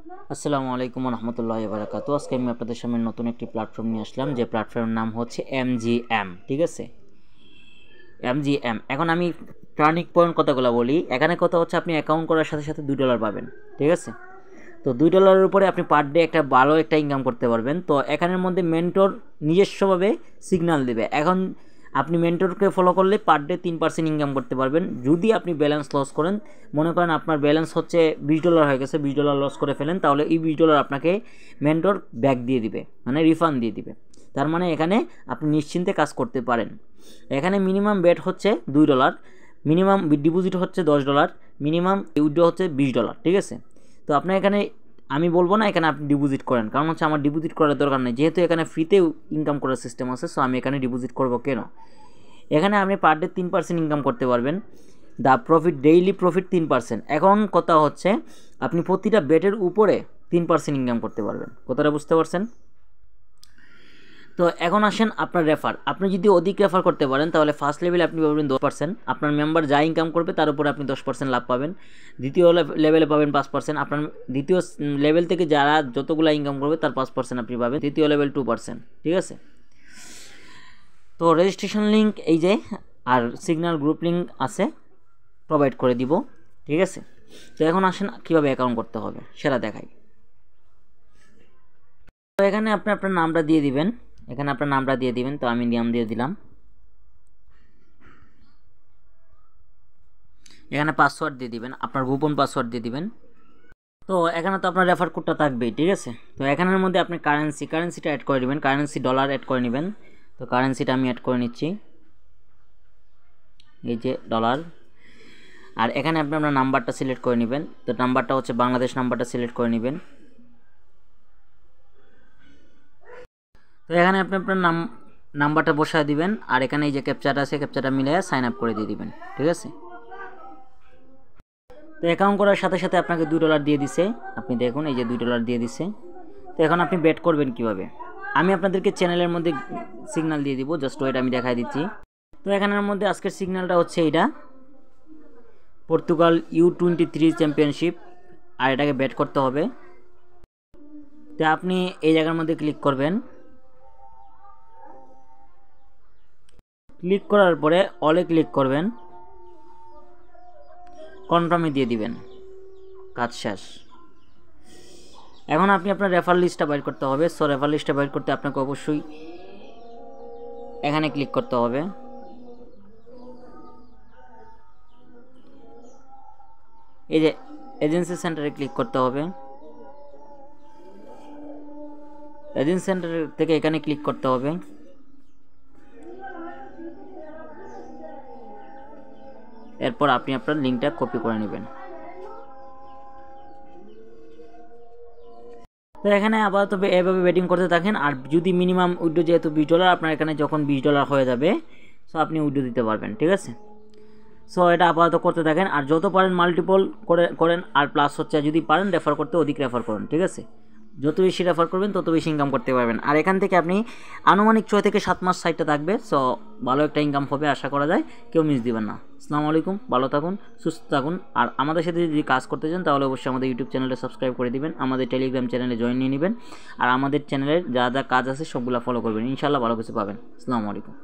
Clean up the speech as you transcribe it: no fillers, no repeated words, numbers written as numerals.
আসসালামু আলাইকুম রহমতুল্লাহি ওয়া বারাকাতুহু। আজকে আমি আপনাদের সামনে নতুন একটি প্ল্যাটফর্ম নিয়ে আসলাম, যে প্ল্যাটফর্মের নাম হচ্ছে MGM। ঠিক আছে, MGM। এখন আমি টার্নিং পয়েন্ট কথাগুলো বলি। এখানে কথা হচ্ছে আপনি অ্যাকাউন্ট করার সাথে সাথে $2 পাবেন। ঠিক আছে, তো $2 উপরে আপনি পার ডে একটা ভালো একটা ইনকাম করতে পারবেন। তো এখানের মধ্যে মেন্টর নিজস্বভাবে সিগন্যাল দেবে। এখন আপনি মেন্টরকে ফলো করলে পার ডে 3% ইনকাম করতে পারবেন। যদি আপনি ব্যালেন্স লস করেন, মনে করেন আপনার ব্যালেন্স হচ্ছে $20 হয়ে গেছে, $20 লস করে ফেলেন, তাহলে এই $20 আপনাকে মেন্টর ব্যাক দিয়ে দিবে, মানে রিফান্ড দিয়ে দিবে। তার মানে এখানে আপনি নিশ্চিন্তে কাজ করতে পারেন। এখানে মিনিমাম বেট হচ্ছে $2, মিনিমাম ডিপোজিট হচ্ছে $10, মিনিমাম উইথড্র হচ্ছে $20। ঠিক আছে, তো আপনার এখানে আমি বলবো না এখানে আপনি ডিপোজিট করেন, কারণ হচ্ছে আমার ডিপোজিট করার দরকার নেই, যেহেতু এখানে ফ্রিতে ইনকাম করার সিস্টেম আছে। সো আমি এখানে ডিপোজিট করবো কেন? এখানে আপনি পার ডে 3% ইনকাম করতে পারবেন। The profit, daily profit 3%। এখন কথা হচ্ছে আপনি প্রতিটা বেটের উপরে 3% ইনকাম করতে পারবেন। কথাটা বুঝতে পারছেন? তো এখন আসেন আপনার রেফার। আপনি যদি অধিক রেফার করতে পারেন তাহলে ফার্স্ট লেভেলে আপনি পাবেন 10%। আপনার মেম্বার যা ইনকাম করবে তার উপরে আপনি 10% লাভ পাবেন। দ্বিতীয় লেভেলে পাবেন 5%। আপনার দ্বিতীয় লেভেল থেকে যারা যতগুলো ইনকাম করবে তার 5% আপনি পাবেন। তৃতীয় লেভেল 2%। ঠিক আছে, তো রেজিস্ট্রেশন লিঙ্ক এই যে, আর সিগন্যাল গ্রুপ লিঙ্ক আছে, প্রোভাইড করে দিব। ঠিক আছে, তো এখন আসেন কীভাবে অ্যাকাউন্ট করতে হবে সেটা দেখাই। তো এখানে আপনি আপনার নামটা দিয়ে দিবেন। এখানে আপনার নামটা দিয়ে দিবেন, তো আমি নাম দিয়ে দিলাম। এখানে পাসওয়ার্ড দিয়ে দিবেন, আপনার গোপন পাসওয়ার্ড দিয়ে দিবেন। তো এখানে তো আপনার রেফার কোডটা থাকবেই। ঠিক আছে, তো এখানের মধ্যে আপনি কারেন্সিটা অ্যাড করে নেবেন, কারেন্সি ডলার অ্যাড করে নেবেন। তো কারেন্সিটা আমি অ্যাড করে নিচ্ছি, এই যে $। আর এখানে আপনি আপনার নাম্বারটা সিলেক্ট করে নেবেন। তো নাম্বারটা হচ্ছে বাংলাদেশ নাম্বারটা সিলেক্ট করে নেবেন। তো এখানে আপনি আপনার নাম্বারটা বসায় দিবেন, আর এখানে এই যে ক্যাপচাটা আছে, ক্যাপচাটা মিলিয়ে সাইন আপ করে দিয়ে দিবেন। ঠিক আছে, তো অ্যাকাউন্ট করার সাথে সাথে আপনাকে $2 দিয়ে দিছে। আপনি দেখুন এই যে $2 দিয়ে দিছে। তো এখন আপনি বেট করবেন কিভাবে, আমি আপনাদেরকে চ্যানেলের মধ্যে সিগন্যাল দিয়ে দিব। জাস্ট ওয়েট, আমি দেখাই দিচ্ছি। তো এখানের মধ্যে আজকের সিগন্যালটা হচ্ছে এইটা, পর্তুগাল U23 চ্যাম্পিয়নশিপ, আর এটাকে বেট করতে হবে। তো আপনি এই জায়গার মধ্যে ক্লিক করবেন। ক্লিক করার পরে অলে ক্লিক করবেন, কনফার্মে দিয়ে দিবেন, কাজ শেষ। এখন আপনি আপনার রেফার লিস্টটা বাইর করতে হবে। সো রেফার লিস্টটা বাইর করতে আপনাকে অবশ্যই এখানে ক্লিক করতে হবে। এই যে এজেন্সি সেন্টারে ক্লিক করতে হবে। এজেন্সি সেন্টার থেকে এখানে ক্লিক করতে হবে। এরপর আপনি আপনার লিঙ্কটা কপি করে নেবেন। তো এখানে আপাতত এভাবে ওয়েটিং করতে থাকেন। আর যদি মিনিমাম উইথড্র, যেহেতু $20, আপনার এখানে যখন $20 হয়ে যাবে, সো আপনি উইথড্র দিতে পারবেন। ঠিক আছে, সো এটা আপাতত করতে থাকেন। আর যত পারেন মাল্টিপল করেন। আর প্লাস হচ্ছে যদি পারেন রেফার করতে অধিক রেফার করুন। ঠিক আছে, যত বেশি রেফার করবেন তত বেশি ইনকাম করতে পারবেন। আর এখান থেকে আপনি আনুমানিক 6 থেকে 7 মাস সাইটটা থাকবে। সো ভালো একটা ইনকাম হবে আশা করা যায়, কেউ মিস দিবেন না। আসসালামু আলাইকুম, ভালো থাকুন, সুস্থ থাকুন। আর আমাদের সাথে যদি কাজ করতে চান তাহলে অবশ্যই আমাদের ইউটিউব চ্যানেলটা সাবস্ক্রাইব করে দিবেন, আমাদের টেলিগ্রাম চ্যানেলে জয়েন নিয়ে নেবেন। আর আমাদের চ্যানেলের যা যা কাজ আছে সবগুলো ফলো করবেন, ইনশাআল্লাহ ভালো কিছু পাবেন। আসসালামু আলাইকুম।